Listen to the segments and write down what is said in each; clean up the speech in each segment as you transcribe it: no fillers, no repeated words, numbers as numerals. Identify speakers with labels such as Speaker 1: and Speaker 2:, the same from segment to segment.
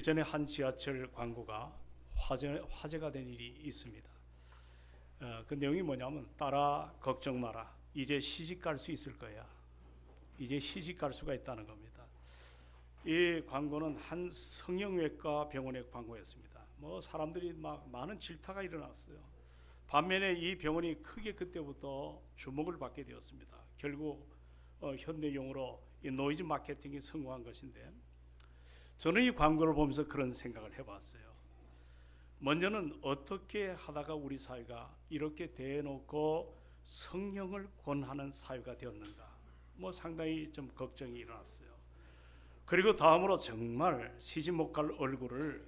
Speaker 1: 일전에 한 지하철 광고가 화제가 된 일이 있습니다. 그 내용이 뭐냐면 딸아 걱정 마라. 이제 시집 갈 수 있을 거야. 이제 시집 갈 수가 있다는 겁니다. 이 광고는 한 성형외과 병원의 광고였습니다. 사람들이 막 많은 질타가 일어났어요. 반면에 이 병원이 크게 그때부터 주목을 받게 되었습니다. 결국 현대용어로 이 노이즈 마케팅이 성공한 것인데, 저는 이 광고를 보면서 그런 생각을 해봤어요. 먼저는 어떻게 하다가 우리 사회가 이렇게 대놓고 성형을 권하는 사회가 되었는가, 상당히 좀 걱정이 일어났어요. 그리고 다음으로 정말 시집 못 갈 얼굴을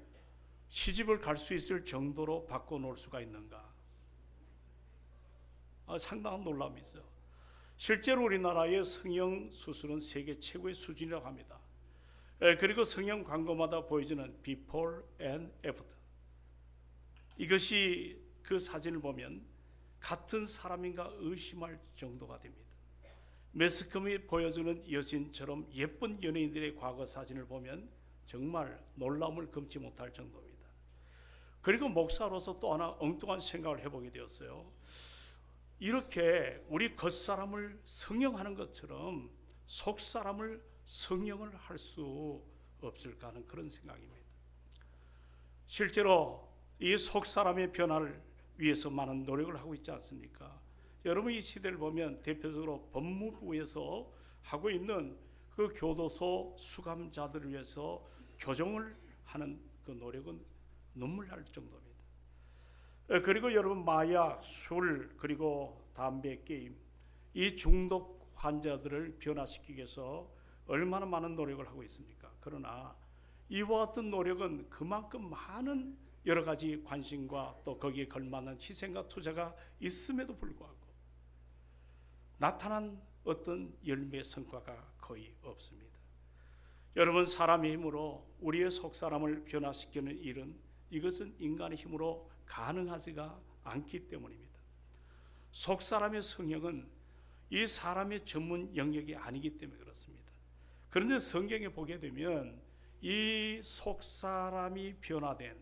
Speaker 1: 시집을 갈 수 있을 정도로 바꿔놓을 수가 있는가, 상당한 놀람이 있어요. 실제로 우리나라의 성형 수술은 세계 최고의 수준이라고 합니다. 그리고 성형 광고마다 보여주는 before and after, 이것이 그 사진을 보면 같은 사람인가 의심할 정도가 됩니다. 매스컴이 보여주는 여신처럼 예쁜 연예인들의 과거 사진을 보면 정말 놀라움을 금치 못할 정도입니다. 그리고 목사로서 또 하나 엉뚱한 생각을 해보게 되었어요. 이렇게 우리 겉사람을 성형하는 것처럼 속사람을 성형을 할 수 없을까 하는 그런 생각입니다. 실제로 이 속사람의 변화를 위해서 많은 노력을 하고 있지 않습니까? 여러분, 이 시대를 보면 대표적으로 법무부에서 하고 있는 그 교도소 수감자들을 위해서 교정을 하는 그 노력은 눈물 날 정도입니다. 그리고 여러분, 마약, 술, 그리고 담배, 게임, 이 중독 환자들을 변화시키기 위해서 얼마나 많은 노력을 하고 있습니까? 그러나 이와 같은 노력은 그만큼 많은 여러 가지 관심과 또 거기에 걸맞는 희생과 투자가 있음에도 불구하고 나타난 어떤 열매의 성과가 거의 없습니다. 여러분, 사람의 힘으로 우리의 속사람을 변화시키는 일은, 이것은 인간의 힘으로 가능하지가 않기 때문입니다. 속사람의 성형은 이 사람의 전문 영역이 아니기 때문에 그렇습니다. 그런데 성경에 보게 되면 이 속사람이 변화된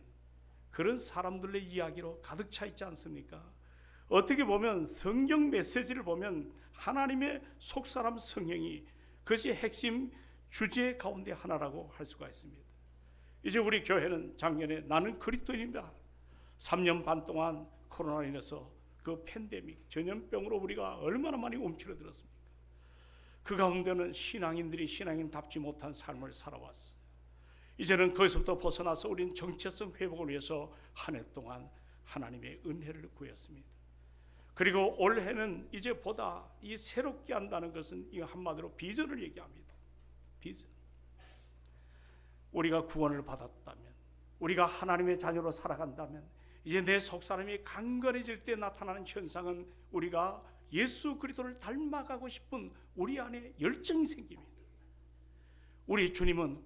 Speaker 1: 그런 사람들의 이야기로 가득 차 있지 않습니까? 어떻게 보면 성경 메시지를 보면 하나님의 속사람 성형이 그것이 핵심 주제 가운데 하나라고 할 수가 있습니다. 이제 우리 교회는 작년에 나는 그리스도인입니다. 3년 반 동안 코로나로 인해서 그 팬데믹, 전염병으로 우리가 얼마나 많이 움츠러들었습니까? 그 가운데는 신앙인들이 신앙인답지 못한 삶을 살아왔어요. 이제는 거기서부터 벗어나서 우리는 정체성 회복을 위해서 한 해 동안 하나님의 은혜를 구했습니다. 그리고 올해는 이제 보다 이 새롭게 한다는 것은 이 한마디로 비전을 얘기합니다. 비전. 우리가 구원을 받았다면, 우리가 하나님의 자녀로 살아간다면, 이제 내 속사람이 강건해질 때 나타나는 현상은 우리가 예수 그리스도를 닮아가고 싶은 우리 안에 열정이 생깁니다. 우리 주님은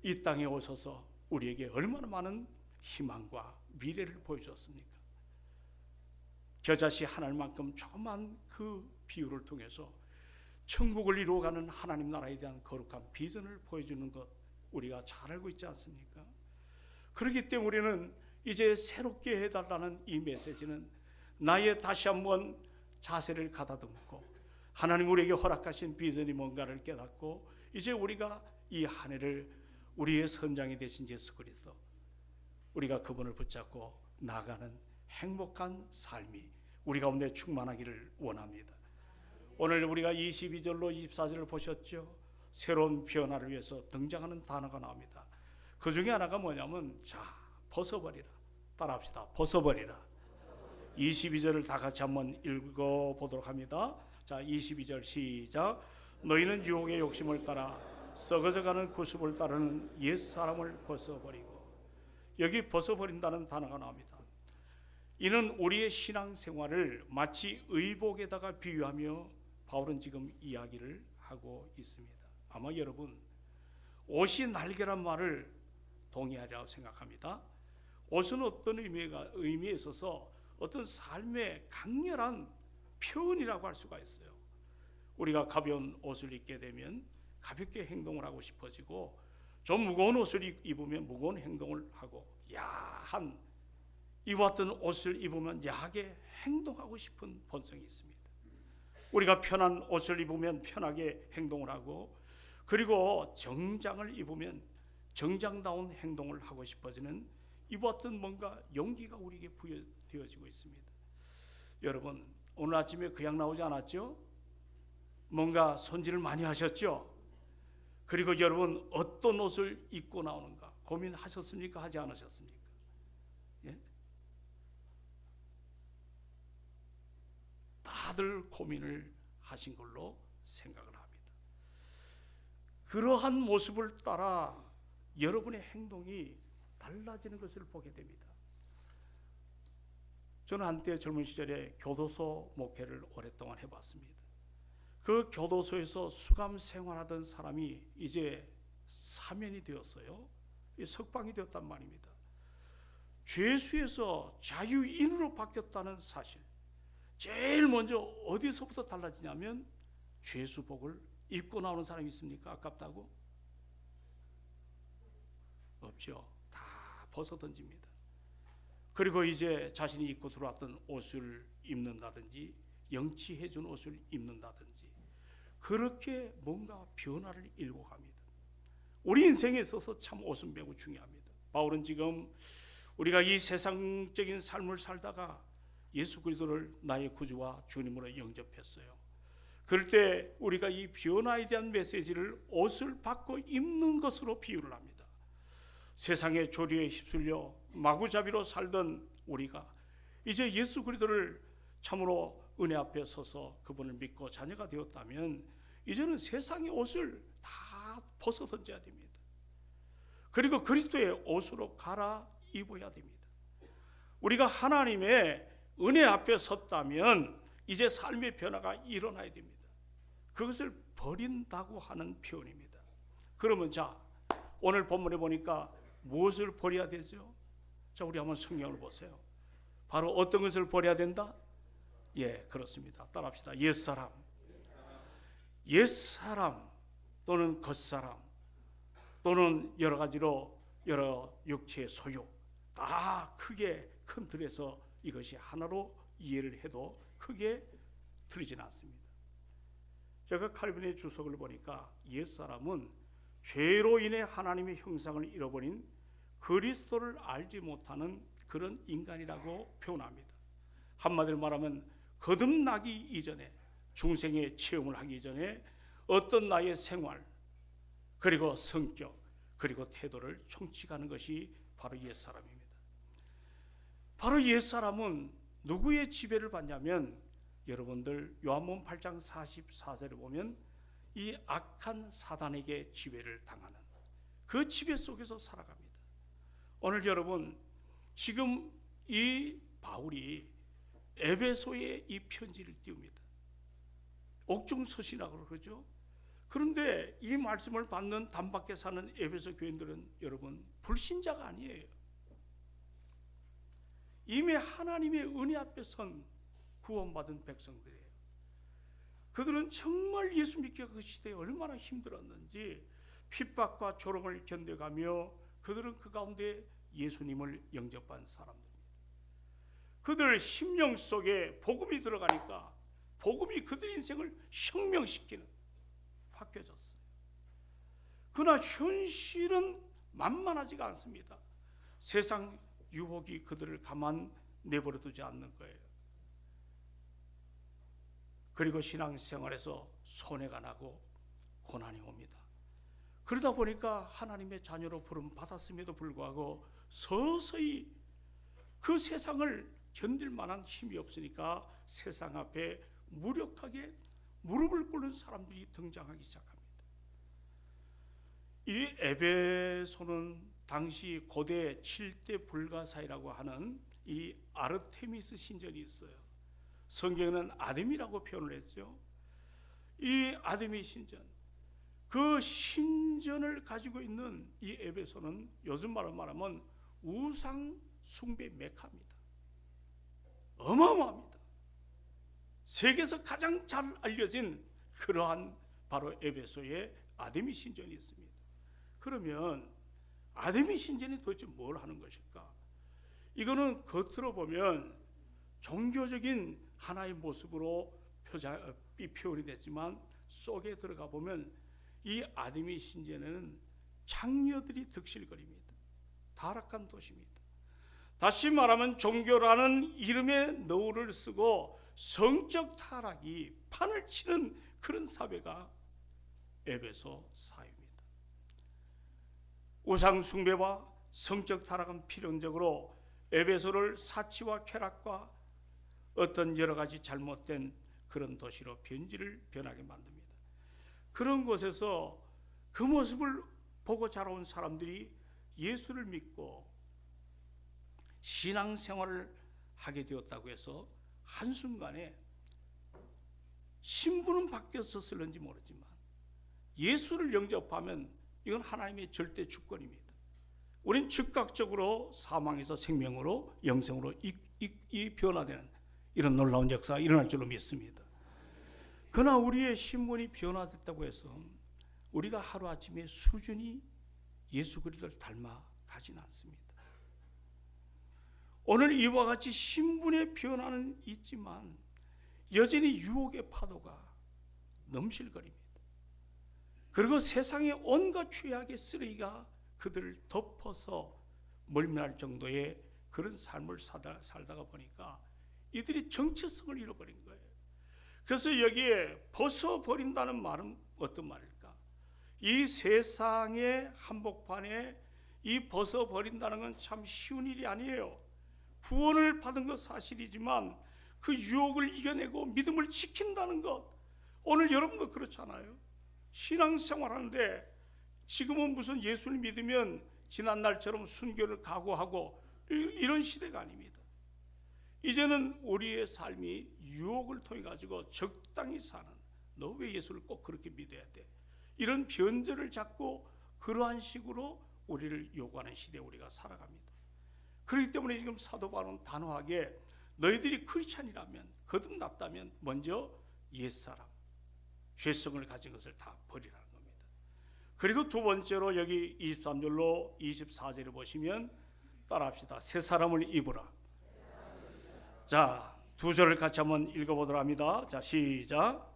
Speaker 1: 이 땅에 오셔서 우리에게 얼마나 많은 희망과 미래를 보여줬습니까? 겨자씨 하나만큼 조그만 그 비유를 통해서 천국을 이루어가는 하나님 나라에 대한 거룩한 비전을 보여주는 것, 우리가 잘 알고 있지 않습니까? 그렇기 때문에 우리는 이제 새롭게 해달라는 이 메시지는 나의 다시 한번 자세를 가다듬고 하나님 우리에게 허락하신 비전이 뭔가를 깨닫고 이제 우리가 이 한 해를 우리의 선장이 되신 예수 그리스도, 우리가 그분을 붙잡고 나가는 행복한 삶이 우리 가운데 충만하기를 원합니다. 오늘 우리가 22절로 24절을 보셨죠? 새로운 변화를 위해서 등장하는 단어가 나옵니다. 그 중에 하나가 뭐냐면, 자, 벗어버리라. 따라합시다. 벗어버리라. 22절을 다 같이 한번 읽어보도록 합니다. 자, 22절 시작. 너희는 유혹의 욕심을 따라 썩어져가는 구습을 따르는 옛사람을 벗어버리고, 여기 벗어버린다는 단어가 나옵니다. 이는 우리의 신앙생활을 마치 의복에다가 비유하며 바울은 지금 이야기를 하고 있습니다. 아마 여러분, 옷이 날개란 말을 동의하리라고 생각합니다. 옷은 어떤 의미에 있어서 어떤 삶의 강렬한 표현이라고 할 수가 있어요. 우리가 가벼운 옷을 입게 되면 가볍게 행동을 하고 싶어지고, 좀 무거운 옷을 입으면 무거운 행동을 하고, 야한 이와 같은 옷을 입으면 야하게 행동하고 싶은 본성이 있습니다. 우리가 편한 옷을 입으면 편하게 행동을 하고, 그리고 정장을 입으면 정장다운 행동을 하고 싶어지는 이와 같은 뭔가 용기가 우리에게 부여되어지고 있습니다. 여러분, 오늘 아침에 그냥 나오지 않았죠? 뭔가 손질을 많이 하셨죠? 그리고 여러분, 어떤 옷을 입고 나오는가 고민하셨습니까? 하지 않으셨습니까? 예? 다들 고민을 하신 걸로 생각을 합니다. 그러한 모습을 따라 여러분의 행동이 달라지는 것을 보게 됩니다. 저는 한때 젊은 시절에 교도소 목회를 오랫동안 해봤습니다. 그 교도소에서 수감 생활하던 사람이 이제 사면이 되었어요. 석방이 되었단 말입니다. 죄수에서 자유인으로 바뀌었다는 사실. 제일 먼저 어디서부터 달라지냐면 죄수복을 입고 나오는 사람이 있습니까? 아깝다고? 없죠. 다 벗어 던집니다. 그리고 이제 자신이 입고 들어왔던 옷을 입는다든지 영치해 준 옷을 입는다든지 그렇게 뭔가 변화를 일고 갑니다. 우리 인생에 있어서 참 옷은 매우 중요합니다. 바울은 지금 우리가 이 세상적인 삶을 살다가 예수 그리스도를 나의 구주와 주님으로 영접했어요. 그럴 때 우리가 이 변화에 대한 메시지를 옷을 바꿔 입는 것으로 비유를 합니다. 세상의 조류에 휩쓸려 마구잡이로 살던 우리가 이제 예수 그리스도를 참으로 은혜 앞에 서서 그분을 믿고 자녀가 되었다면 이제는 세상의 옷을 다 벗어 던져야 됩니다. 그리고 그리스도의 옷으로 갈아입어야 됩니다. 우리가 하나님의 은혜 앞에 섰다면 이제 삶의 변화가 일어나야 됩니다. 그것을 버린다고 하는 표현입니다. 그러면 자, 오늘 본문에 보니까 무엇을 버려야 되죠? 자, 우리 한번 성경을 보세요. 바로 어떤 것을 버려야 된다? 예, 그렇습니다. 따라합시다. 옛사람. 옛사람 또는 겉사람 또는 여러 가지로 여러 육체의 소유 다 크게 큰 틀에서 이것이 하나로 이해를 해도 크게 틀리지는 않습니다. 제가 칼빈의 주석을 보니까 옛사람은 죄로 인해 하나님의 형상을 잃어버린 그리스도를 알지 못하는 그런 인간이라고 표현합니다. 한마디로 말하면 거듭나기 이전에 중생의 체험을 하기 전에 어떤 나의 생활 그리고 성격 그리고 태도를 총칙하는 것이 바로 옛사람입니다. 바로 옛사람은 누구의 지배를 받냐면 여러분들 요한복음 8장 44절에 보면 이 악한 사단에게 지배를 당하는 그 지배 속에서 살아갑니다. 오늘 여러분 지금 이 바울이 에베소에 이 편지를 띄웁니다. 옥중서신이라고 그러죠. 그런데 이 말씀을 받는 단밖에 사는 에베소 교인들은 여러분 불신자가 아니에요. 이미 하나님의 은혜 앞에 선 구원받은 백성들이에요. 그들은 정말 예수 믿기가 그 시대에 얼마나 힘들었는지 핍박과 조롱을 견뎌가며 그들은 그 가운데 예수님을 영접한 사람들입니다. 그들 심령 속에 복음이 들어가니까 복음이 그들 인생을 혁명시키는 바뀌어졌어요. 그러나 현실은 만만하지가 않습니다. 세상 유혹이 그들을 가만 내버려 두지 않는 거예요. 그리고 신앙생활에서 손해가 나고 고난이 옵니다. 그러다 보니까 하나님의 자녀로 부름 받았음에도 불구하고 서서히 그 세상을 견딜 만한 힘이 없으니까 세상 앞에 무력하게 무릎을 꿇는 사람들이 등장하기 시작합니다. 이 에베소는 당시 고대 7대 불가사이라고 하는 이 아르테미스 신전이 있어요. 성경에는 아데미라고 표현을 했죠. 이 아데미 신전, 그 신전을 가지고 있는 이 에베소는 요즘 말로 말하면 우상 숭배 메카입니다. 어마어마합니다. 세계에서 가장 잘 알려진 그러한 바로 에베소의 아데미 신전이 있습니다. 그러면 아담의 신전이 도대체 뭘 하는 것일까? 이거는 겉으로 보면 종교적인 하나의 모습으로 표현이 됐지만 속에 들어가 보면 이 아담의 신전에는 장녀들이 득실거립니다. 타락한 도시입니다. 다시 말하면 종교라는 이름의 너울을 쓰고 성적 타락이 판을 치는 그런 사회가 에베소 사회입니다. 우상 숭배와 성적 타락은 필연적으로 에베소를 사치와 쾌락과 어떤 여러 가지 잘못된 그런 도시로 변하게 만듭니다. 그런 곳에서 그 모습을 보고 자라온 사람들이 예수를 믿고 신앙생활을 하게 되었다고 해서 한순간에 신분은 바뀌었을는지 모르지만 예수를 영접하면 이건 하나님의 절대 주권입니다. 우린 즉각적으로 사망에서 생명으로 영생으로 이 변화되는 이런 놀라운 역사가 일어날 줄로 믿습니다. 그러나 우리의 신분이 변화됐다고 해서 우리가 하루아침에 수준이 예수 그리스도를 닮아가지는 않습니다. 오늘 이와 같이 신분의 변화는 있지만 여전히 유혹의 파도가 넘실거립니다. 그리고 세상의 온갖 죄악의 쓰레기가 그들을 덮어서 멀미할 정도의 그런 삶을 살다가 보니까 이들이 정체성을 잃어버린 거예요. 그래서 여기에 벗어버린다는 말은 어떤 말일까? 이 세상의 한복판에 이 벗어버린다는 건 참 쉬운 일이 아니에요. 구원을 받은 것 사실이지만 그 유혹을 이겨내고 믿음을 지킨다는 것, 오늘 여러분도 그렇잖아요. 신앙생활하는데 지금은 무슨 예수를 믿으면 지난날처럼 순교를 각오하고 이런 시대가 아닙니다. 이제는 우리의 삶이 유혹을 통해 가지고 적당히 사는, 너 왜 예수를 꼭 그렇게 믿어야 돼? 이런 변절을 잡고 그러한 식으로 우리를 요구하는 시대에 우리가 살아갑니다. 그렇기 때문에 지금 사도 바울은 단호하게 너희들이 크리스찬이라면, 거듭났다면 먼저 옛사람, 죄성을 가진 것을 다 버리라는 겁니다. 그리고 두 번째로 여기 23절로 24절을 보시면 따라합시다. 새 사람을 입으라. 자, 두 절을 같이 한번 읽어보도록 합니다. 자, 시작.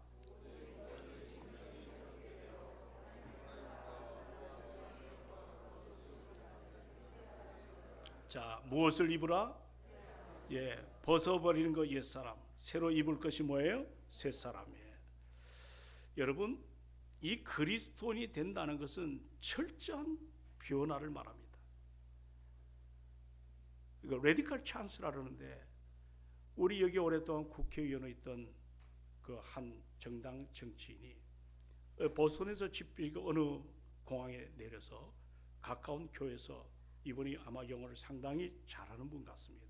Speaker 1: 자, 무엇을 입으라? 예, 벗어버리는 거 옛사람, 새로 입을 것이 뭐예요? 새사람이에요. 여러분, 이 그리스도인이 된다는 것은 철저한 변화를 말합니다. 이거 레디컬 찬스라 그러는데, 우리 여기 오랫동안 국회의원에 있던 그 한 정당 정치인이 보스턴에서 어느 공항에 내려서 가까운 교회에서, 이분이 아마 영어를 상당히 잘하는 분 같습니다.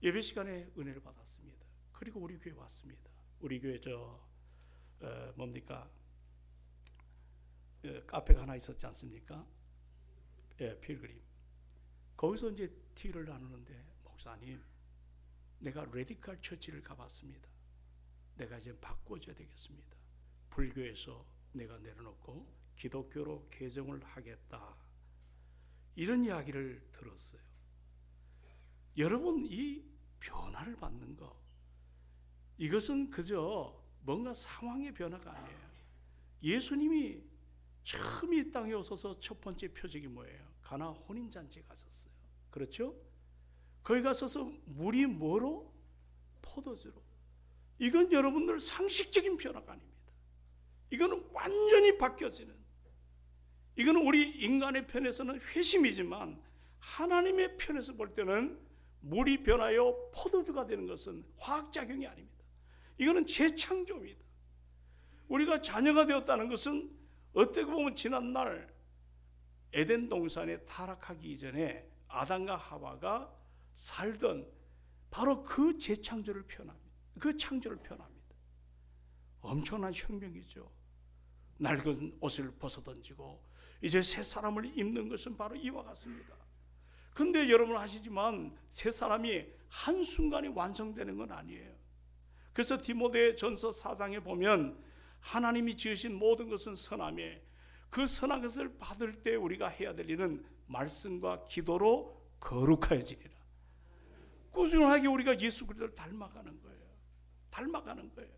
Speaker 1: 예배 시간에 은혜를 받았습니다. 그리고 우리 교회 왔습니다. 우리 교회 카페가 하나 있었지 않습니까? 예, 필그림. 거기서 이제 티를 나누는데, 목사님, 내가 레디컬 처치를 가봤습니다. 내가 이제 바꿔줘야 되겠습니다. 불교에서 내가 내려놓고 기독교로 개종을 하겠다. 이런 이야기를 들었어요. 여러분, 이 변화를 받는 거, 이것은 그저 뭔가 상황의 변화가 아니에요. 예수님이 처음 이 땅에 오셔서 첫 번째 표적이 뭐예요? 가나 혼인잔치에 가셨어요. 그렇죠? 거기 가셔서 물이 뭐로? 포도주로. 이건 여러분들 상식적인 변화가 아닙니다. 이거는 완전히 바뀌어지는, 이거는 우리 인간의 편에서는 회심이지만 하나님의 편에서 볼 때는 물이 변하여 포도주가 되는 것은 화학작용이 아닙니다. 이거는 재창조입니다. 우리가 자녀가 되었다는 것은 어떻게 보면 지난날 에덴 동산에 타락하기 이전에 아담과 하와가 살던 바로 그 재창조를 표현합니다. 그 창조를 표현합니다. 엄청난 혁명이죠. 낡은 옷을 벗어던지고 이제 새 사람을 입는 것은 바로 이와 같습니다. 근데 여러분 아시지만 새 사람이 한순간에 완성되는 건 아니에요. 그래서 디모데 전서 4장에 보면 하나님이 지으신 모든 것은 선하며 그 선한 것을 받을 때 우리가 해야 될 일은 말씀과 기도로 거룩해지리라. 꾸준하게 우리가 예수 그리스도를 닮아가는 거예요. 닮아가는 거예요.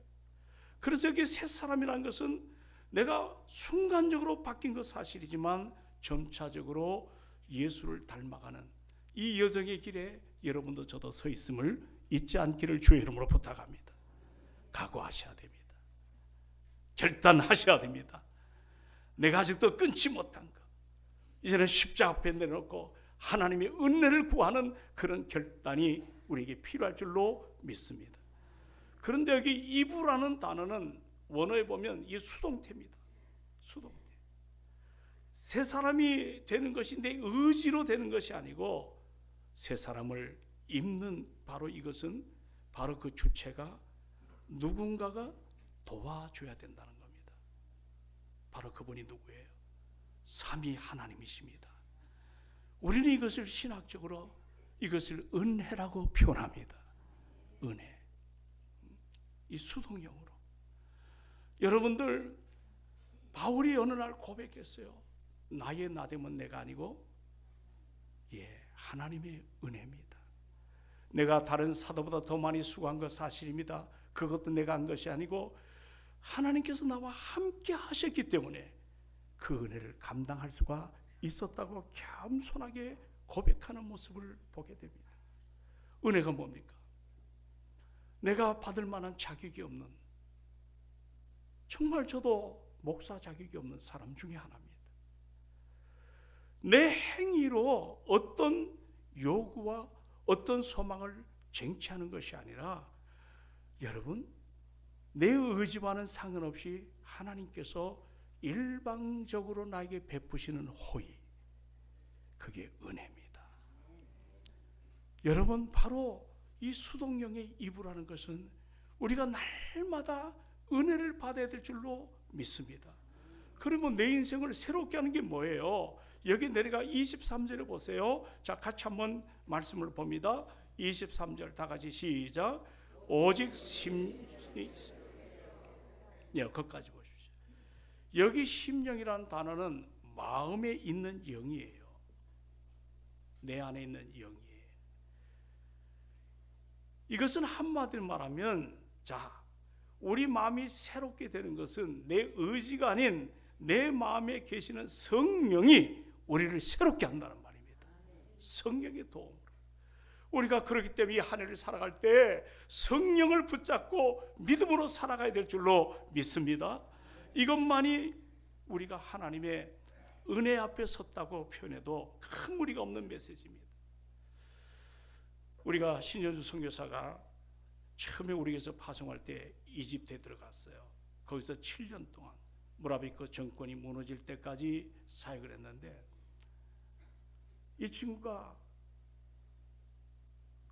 Speaker 1: 그래서 여기 새 사람이라는 것은 내가 순간적으로 바뀐 것 사실이지만 점차적으로 예수를 닮아가는 이 여정의 길에 여러분도 저도 서 있음을 잊지 않기를 주의 이름으로 부탁합니다. 각오하셔야 됩니다. 결단하셔야 됩니다. 내가 아직도 끊지 못한 것, 이제는 십자가 앞에 내놓고 하나님의 은혜를 구하는 그런 결단이 우리에게 필요할 줄로 믿습니다. 그런데 여기 이부라는 단어는 원어에 보면 이 수동태입니다. 수동태. 새 사람이 되는 것이 내 의지로 되는 것이 아니고 새 사람을 입는 바로 이것은 바로 그 주체가 누군가가 도와줘야 된다는 겁니다. 바로 그분이 누구예요? 삼위 하나님이십니다. 우리는 이것을 신학적으로 이것을 은혜라고 표현합니다. 은혜. 이 수동형으로. 여러분들 바울이 어느 날 고백했어요. 나의 나됨은 내가 아니고 하나님의 은혜입니다. 내가 다른 사도보다 더 많이 수고한 것 사실입니다. 그것도 내가 한 것이 아니고 하나님께서 나와 함께 하셨기 때문에 그 은혜를 감당할 수가 있었다고 겸손하게 고백하는 모습을 보게 됩니다. 은혜가 뭡니까? 내가 받을 만한 자격이 없는, 정말 저도 목사 자격이 없는 사람 중에 하나입니다. 내 행위로 어떤 요구와 어떤 소망을 쟁취하는 것이 아니라 여러분, 내 의지와는 상관없이 하나님께서 일방적으로 나에게 베푸시는 호의, 그게 은혜입니다. 여러분, 바로 이 수동령의 이부라는 것은 우리가 날마다 은혜를 받아야 될 줄로 믿습니다. 그러면 내 인생을 새롭게 하는 게 뭐예요? 여기 내려가 23절을 보세요. 자, 같이 한번 말씀을 봅니다. 23절 다 같이 시작. 오직 거기까지 보십시오. 여기 심령이라는 단어는 마음에 있는 영이에요. 내 안에 있는 영이에요. 이것은 한마디로 말하면, 자, 우리 마음이 새롭게 되는 것은 내 의지가 아닌 내 마음에 계시는 성령이 우리를 새롭게 한다는 말입니다. 성령의 도움으로. 우리가 그렇기 때문에 이 한 해를 살아갈 때 성령을 붙잡고 믿음으로 살아가야 될 줄로 믿습니다. 이것만이 우리가 하나님의 은혜 앞에 섰다고 표현해도 큰 무리가 없는 메시지입니다. 우리가 신현주 선교사가 처음에 우리에게서 파송할 때 이집트에 들어갔어요. 거기서 7년 동안 모라비크 정권이 무너질 때까지 사역을 했는데, 이 친구가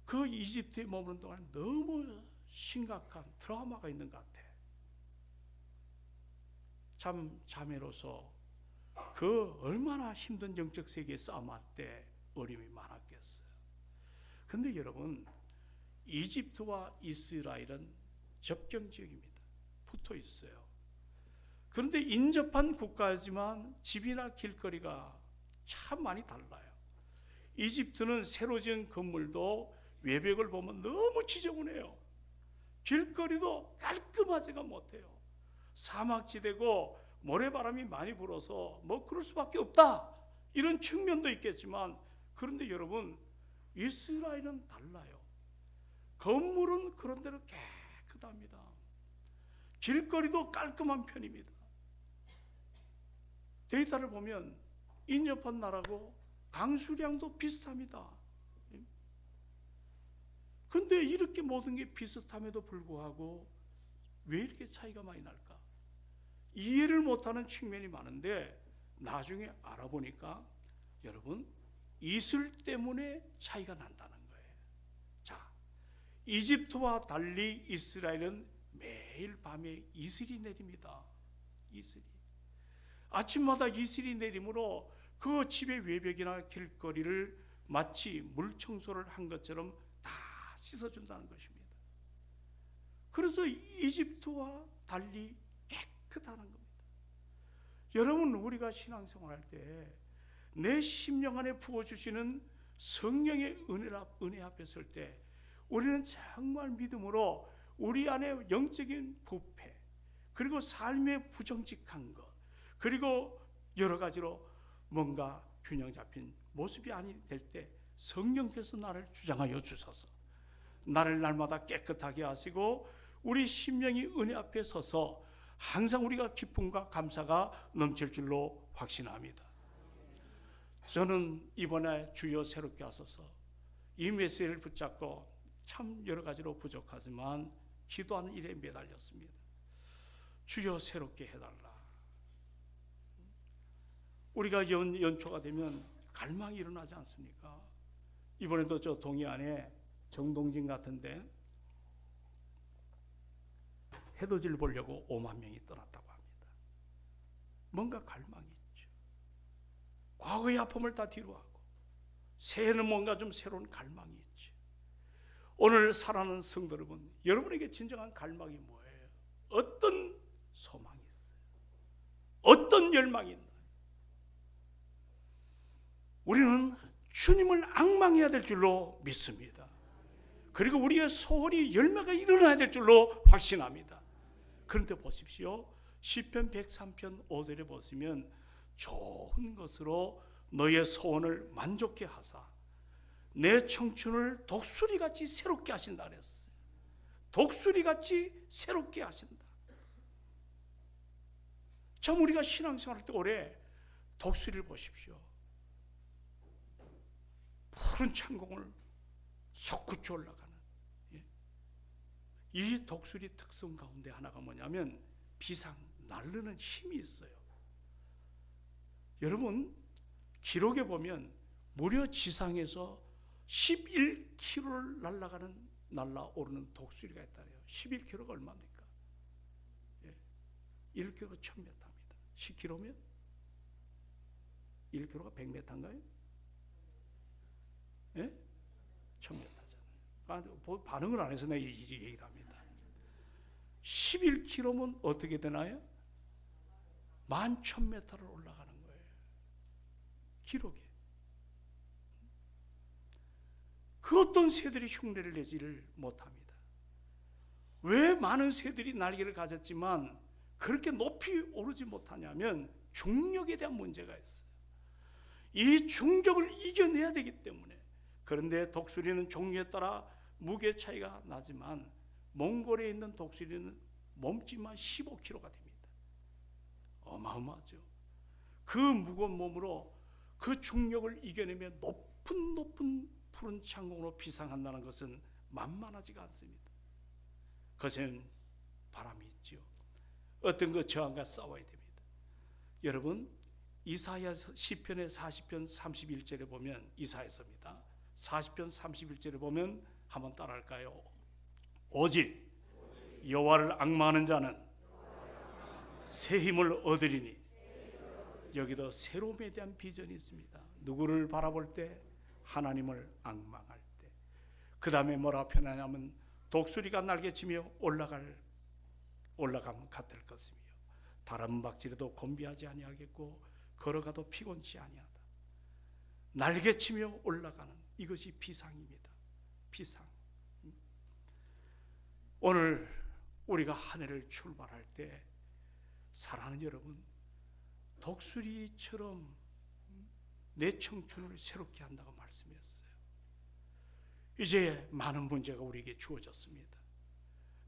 Speaker 1: 그 이집트에 머무는 동안 너무 심각한 트라우마가 있는 것 같아. 참 자매로서 그 얼마나 힘든 영적 세계에 싸움할 때 어려움이 많았겠어요. 근데 여러분, 이집트와 이스라엘은 접경 지역입니다. 붙어 있어요. 그런데 인접한 국가지만 집이나 길거리가 참 많이 달라요. 이집트는 새로 지은 건물도 외벽을 보면 너무 지저분해요. 길거리도 깔끔하지가 못해요. 사막지대고 모래바람이 많이 불어서 뭐 그럴 수밖에 없다, 이런 측면도 있겠지만, 그런데 여러분, 이스라엘은 달라요. 건물은 그런대로 깨끗합니다. 길거리도 깔끔한 편입니다. 데이터를 보면 인접한 나라고 강수량도 비슷합니다. 그런데 이렇게 모든 게 비슷함에도 불구하고 왜 이렇게 차이가 많이 날까? 이해를 못하는 측면이 많은데, 나중에 알아보니까 여러분, 이슬 때문에 차이가 난다는 거예요. 자, 이집트와 달리 이스라엘은 매일 밤에 이슬이 내립니다. 이슬이. 아침마다 이슬이 내림으로 그 집의 외벽이나 길거리를 마치 물 청소를 한 것처럼 다 씻어준다는 것입니다. 그래서 이집트와 달리 깨끗하는 겁니다. 여러분, 우리가 신앙생활할 때 내 심령 안에 부어주시는 성령의 은혜 앞에 설 때 우리는 정말 믿음으로 우리 안에 영적인 부패, 그리고 삶의 부정직한 것, 그리고 여러 가지로 뭔가 균형 잡힌 모습이 아니 될 때 성령께서 나를 주장하여 주소서. 나를 날마다 깨끗하게 하시고 우리 심령이 은혜 앞에 서서 항상 우리가 기쁨과 감사가 넘칠 줄로 확신합니다. 저는 이번에 주여 새롭게 하소서 이 메시지를 붙잡고 참 여러 가지로 부족하지만 기도하는 일에 매달렸습니다. 주여 새롭게 해달라. 우리가 연초가 되면 갈망이 일어나지 않습니까? 이번에도 저 동해안에 정동진 같은데 해돋이를 보려고 5만 명이 떠났다고 합니다. 뭔가 갈망이 있죠. 과거의 아픔을 다 뒤로하고 새해는 뭔가 좀 새로운 갈망이 있죠. 오늘 살아가는 성도 여러분, 여러분에게 진정한 갈망이 뭐예요? 어떤 소망이 있어요? 어떤 열망이 있나요? 우리는 주님을 앙망해야 될 줄로 믿습니다. 그리고 우리의 소원이 열매가 일어나야 될 줄로 확신합니다. 그런데 보십시오. 시편 103편 5절에 보시면 좋은 것으로 너의 소원을 만족케 하사 내 청춘을 독수리같이 새롭게 하신다 그랬어요. 독수리같이 새롭게 하신다. 참 우리가 신앙생활할 때 올해 독수리를 보십시오. 푸른 창공을 솟구쳐 올라가는 이 독수리 특성 가운데 하나가 뭐냐면 비상, 날르는 힘이 있어요. 여러분, 기록에 보면 무려 지상에서 11km를 날아오르는 독수리가 있다래요. 11km가 얼마입니까? 1km가 1000m입니다. 10km면 1km가 100m인가요? 예? 1000m잖아요. 반응을 안 해서 내가 이 얘기를 합니다. 11km면 어떻게 되나요? 11,000m를 올라가는 거예요. 기록에. 그 어떤 새들이 흉내를 내지를 못합니다. 왜 많은 새들이 날개를 가졌지만 그렇게 높이 오르지 못하냐면 중력에 대한 문제가 있어요. 이 중력을 이겨내야 되기 때문에. 그런데 독수리는 종류에 따라 무게 차이가 나지만 몽골에 있는 독수리는 몸집만 15kg가 됩니다. 어마어마하죠. 그 무거운 몸으로 그 중력을 이겨내며 높은 푸른 창공으로 비상한다는 것은 만만하지가 않습니다. 그것은 바람이 있죠. 어떤 그 저항과 싸워야 됩니다. 여러분, 이사야 시편의 40편 31절에 보면, 이사야서입니다. 40편 31절에 보면 한번 따라할까요? 오직 여호와를 앙망하는 자는 새 힘을 얻으리니. 여기도 새로움에 대한 비전이 있습니다. 누구를 바라볼 때? 하나님을 앙망할 때. 그 다음에 뭐라 표현하냐면 독수리가 날개치며 올라감 같을 것이며 다른 박질에도 곤비하지 아니하겠고 걸어가도 피곤치 아니하다. 날개치며 올라가는 이것이 비상입니다. 비상. 오늘 우리가 한 해를 출발할 때 사랑하는 여러분, 독수리처럼 내 청춘을 새롭게 한다고 말씀했어요. 이제 많은 문제가 우리에게 주어졌습니다.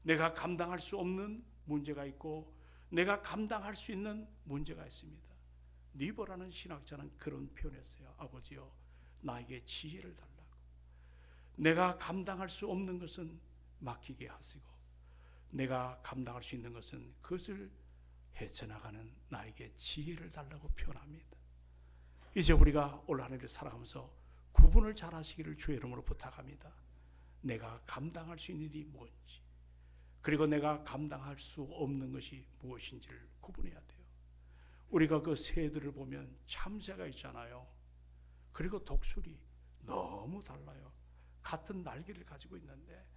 Speaker 1: 내가 감당할 수 없는 문제가 있고 내가 감당할 수 있는 문제가 있습니다. 니버라는 신학자는 그런 표현했어요. 아버지요, 나에게 지혜를 달라고. 내가 감당할 수 없는 것은 맡기게 하시고 내가 감당할 수 있는 것은 그것을 헤쳐나가는 나에게 지혜를 달라고 표현합니다. 이제 우리가 올 한 해를 살아가면서 구분을 잘 하시기를 주의 이름으로 부탁합니다. 내가 감당할 수 있는 일이 뭔지, 그리고 내가 감당할 수 없는 것이 무엇인지를 구분해야 돼요. 우리가 그 새들을 보면 참새가 있잖아요. 그리고 독수리 너무 달라요. 같은 날개를 가지고 있는데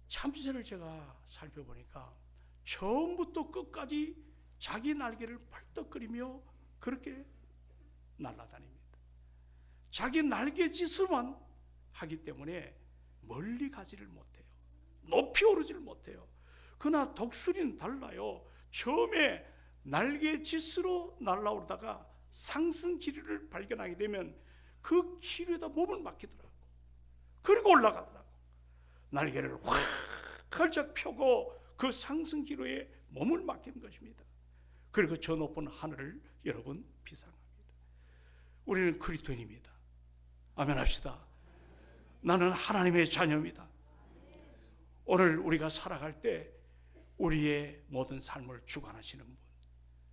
Speaker 1: 참새를 제가 살펴보니까 처음부터 끝까지 자기 날개를 펄떡거리며 그렇게 날아다닙니다. 자기 날개짓으로만 하기 때문에 멀리 가지를 못해요. 높이 오르지를 못해요. 그러나 독수리는 달라요. 처음에 날개짓으로 날아오르다가 상승 기류를 발견하게 되면 그 기류에다 몸을 맡기더라고. 그리고 올라가더라고. 날개를 확 활짝 펴고 그 상승 기류에 몸을 맡기는 것입니다. 그리고 저 높은 하늘을 여러분 비상합니다. 우리는 그리스도인입니다. 아멘 합시다. 나는 하나님의 자녀입니다. 오늘 우리가 살아갈 때 우리의 모든 삶을 주관하시는 분,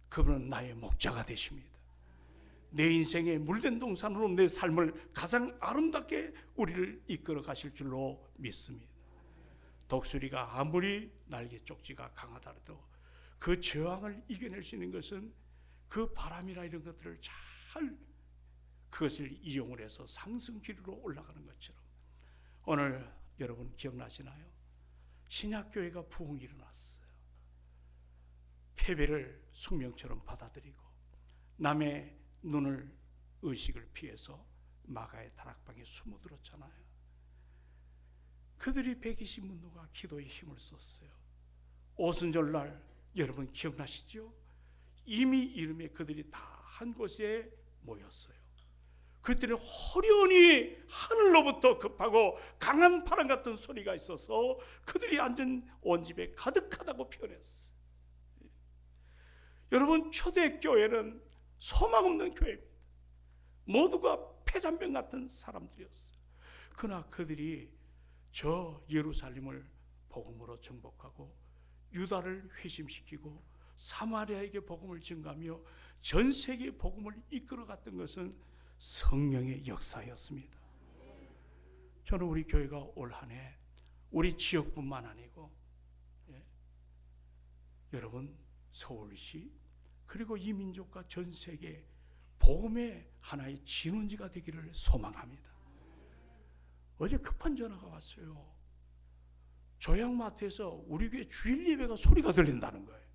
Speaker 1: 그분은 나의 목자가 되십니다. 내 인생의 물된 동산으로 내 삶을 가장 아름답게 우리를 이끌어 가실 줄로 믿습니다. 독수리가 아무리 날개 쪽지가 강하더라도 그 저항을 이겨낼 수 있는 것은 그 바람이나 이런 것들을 잘 그것을 이용을 해서 상승 기류로 올라가는 것처럼 오늘 여러분 기억나시나요? 신약교회가 부흥이 일어났어요. 패배를 숙명처럼 받아들이고 남의 눈을 의식을 피해서 마가의 다락방에 숨어들었잖아요. 그들이 120문도가 기도에 힘을 썼어요. 오순절날 여러분 기억나시죠? 이미 이름에 그들이 다 한 곳에 모였어요. 그때는 호련히 하늘로부터 급하고 강한 바람 같은 소리가 있어서 그들이 앉은 온 집에 가득하다고 표현했어요. 여러분, 초대교회는 소망 없는 교회입니다. 모두가 폐잔병 같은 사람들이었어요. 그러나 그들이 저 예루살렘을 복음으로 정복하고 유다를 회심시키고 사마리아에게 복음을 증가하며 전 세계에 복음을 이끌어갔던 것은 성령의 역사였습니다. 저는 우리 교회가 올 한 해 우리 지역뿐만 아니고 여러분 서울시 그리고 이 민족과 전 세계 복음의 하나의 진원지가 되기를 소망합니다. 어제 급한 전화가 왔어요. 조양마트에서 우리 교회 주일 예배가 소리가 들린다는 거예요.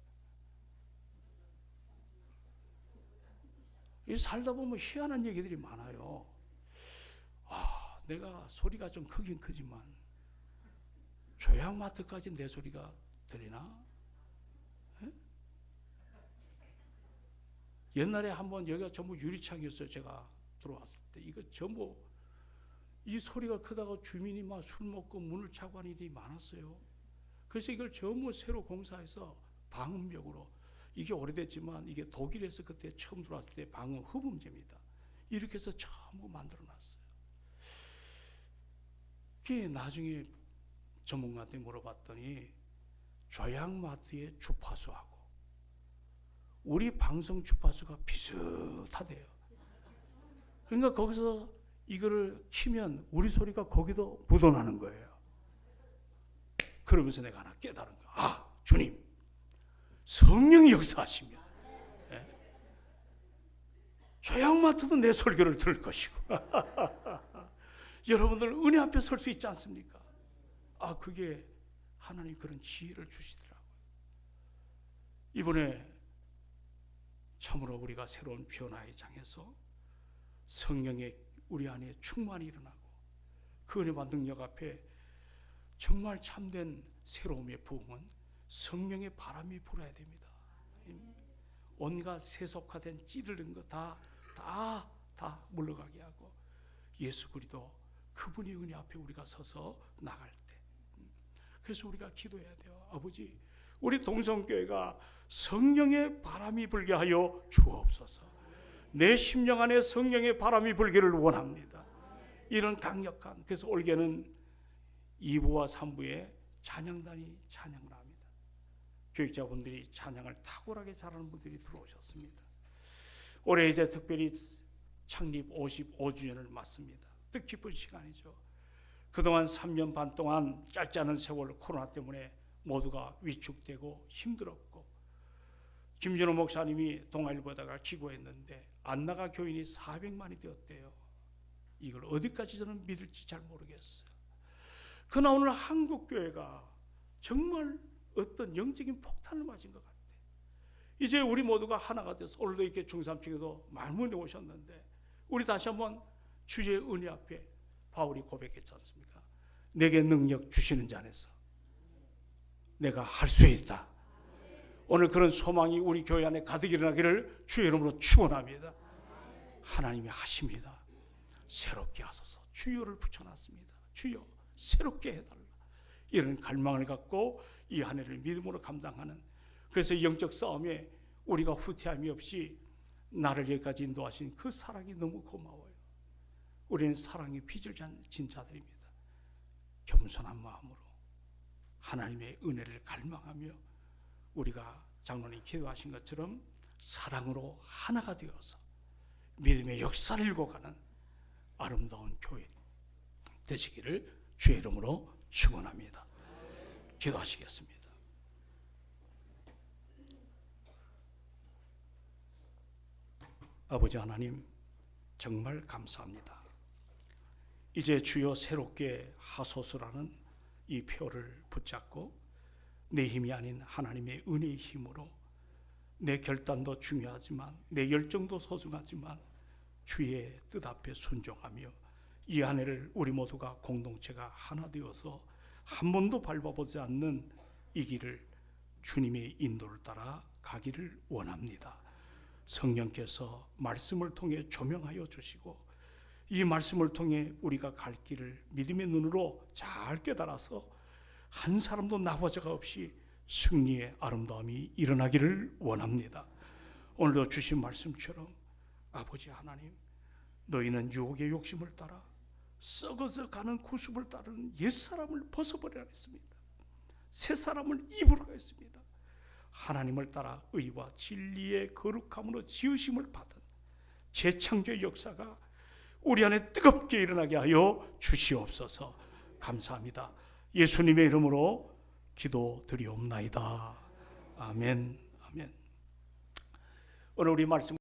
Speaker 1: 이 살다 보면 희한한 얘기들이 많아요. 내가 소리가 좀 크긴 크지만 조양마트까지 내 소리가 들리나? 에? 옛날에 한번 여기가 전부 유리창이었어요. 제가 들어왔을 때 이거 전부 이 소리가 크다고 주민이 막 술 먹고 문을 차고 하는 일이 많았어요. 그래서 이걸 전부 새로 공사해서 방음벽으로, 이게 오래됐지만 이게 독일에서 그때 처음 들어왔을 때 방음 흡음재입니다. 이렇게 해서 전부 만들어놨어요. 그게 나중에 전문가한테 물어봤더니 조양마트의 주파수하고 우리 방송 주파수가 비슷하대요. 그러니까 거기서 이거를 키면 우리 소리가 거기도 묻어나는 거예요. 그러면서 내가 하나 깨달은 거야. 주님, 성령이 역사하시면 조양마트도 내 설교를 들을 것이고 여러분들 은혜 앞에 설 수 있지 않습니까? 그게 하나님 그런 지혜를 주시더라고요. 이번에 참으로 우리가 새로운 변화의 장에서 성령의 우리 안에 충만이 일어나고 그 은혜와 능력 앞에 정말 참된 새로움의 부흥은 성령의 바람이 불어야 됩니다. 온갖 세속화된 찌르는 거 다 물러가게 하고 예수 그리스도 그분의 은혜 앞에 우리가 서서 나갈 때, 그래서 우리가 기도해야 돼요. 아버지, 우리 동성교회가 성령의 바람이 불게 하여 주옵소서. 내 심령 안에 성령의 바람이 불기를 원합니다. 이런 강력한, 그래서 올해는 2부와 3부에 찬양단이 찬양을 합니다. 교육자분들이 찬양을 탁월하게 잘하는 분들이 들어오셨습니다. 올해 이제 특별히 창립 55주년을 맞습니다. 뜻깊은 시간이죠. 그동안 3년 반 동안 짧지 않은 세월 코로나 때문에 모두가 위축되고 힘들었고, 김준호 목사님이 동아일보에다가 기고했는데 안나가 교인이 400만이 되었대요. 이걸 어디까지 저는 믿을지 잘 모르겠어요. 그러나 오늘 한국교회가 정말 어떤 영적인 폭탄을 맞은 것 같아요. 이제 우리 모두가 하나가 돼서 오늘도 이렇게 중삼층에도 많은 분이 오셨는데 우리 다시 한번 주의 은혜 앞에 바울이 고백했지 않습니까? 내게 능력 주시는 자 안에서 내가 할 수 있다. 오늘 그런 소망이 우리 교회 안에 가득 일어나기를 주의 이름으로 축원합니다. 하나님이 하십니다. 새롭게 하소서. 주여를 붙여놨습니다. 주여 새롭게 해달라. 이런 갈망을 갖고 이 한 해를 믿음으로 감당하는, 그래서 영적 싸움에 우리가 후퇴함이 없이 나를 여기까지 인도하신 그 사랑이 너무 고마워요. 우리는 사랑의 빚을 진 자들입니다. 겸손한 마음으로 하나님의 은혜를 갈망하며 우리가 장로님 기도하신 것처럼 사랑으로 하나가 되어서 믿음의 역사를 읽어가는 아름다운 교회 되시기를 주의 이름으로 축원합니다. 기도하시겠습니다. 아버지 하나님, 정말 감사합니다. 이제 주여 새롭게 하소서라는 이 표를 붙잡고 내 힘이 아닌 하나님의 은혜의 힘으로 내 결단도 중요하지만 내 열정도 소중하지만 주의 뜻 앞에 순종하며 이 한 해를 우리 모두가 공동체가 하나 되어서 한 번도 밟아보지 않는 이 길을 주님의 인도를 따라 가기를 원합니다. 성령께서 말씀을 통해 조명하여 주시고 이 말씀을 통해 우리가 갈 길을 믿음의 눈으로 잘 깨달아서 한 사람도 나머지가 없이 승리의 아름다움이 일어나기를 원합니다. 오늘도 주신 말씀처럼 아버지 하나님, 너희는 유혹의 욕심을 따라 썩어져 가는 구습을 따르는 옛사람을 벗어버리라 했습니다. 새 사람을 입으라 했습니다. 하나님을 따라 의와 진리의 거룩함으로 지으심을 받은 재창조의 역사가 우리 안에 뜨겁게 일어나게 하여 주시옵소서. 감사합니다. 예수님의 이름으로 기도드리옵나이다. 아멘. 아멘. 오늘 우리 말씀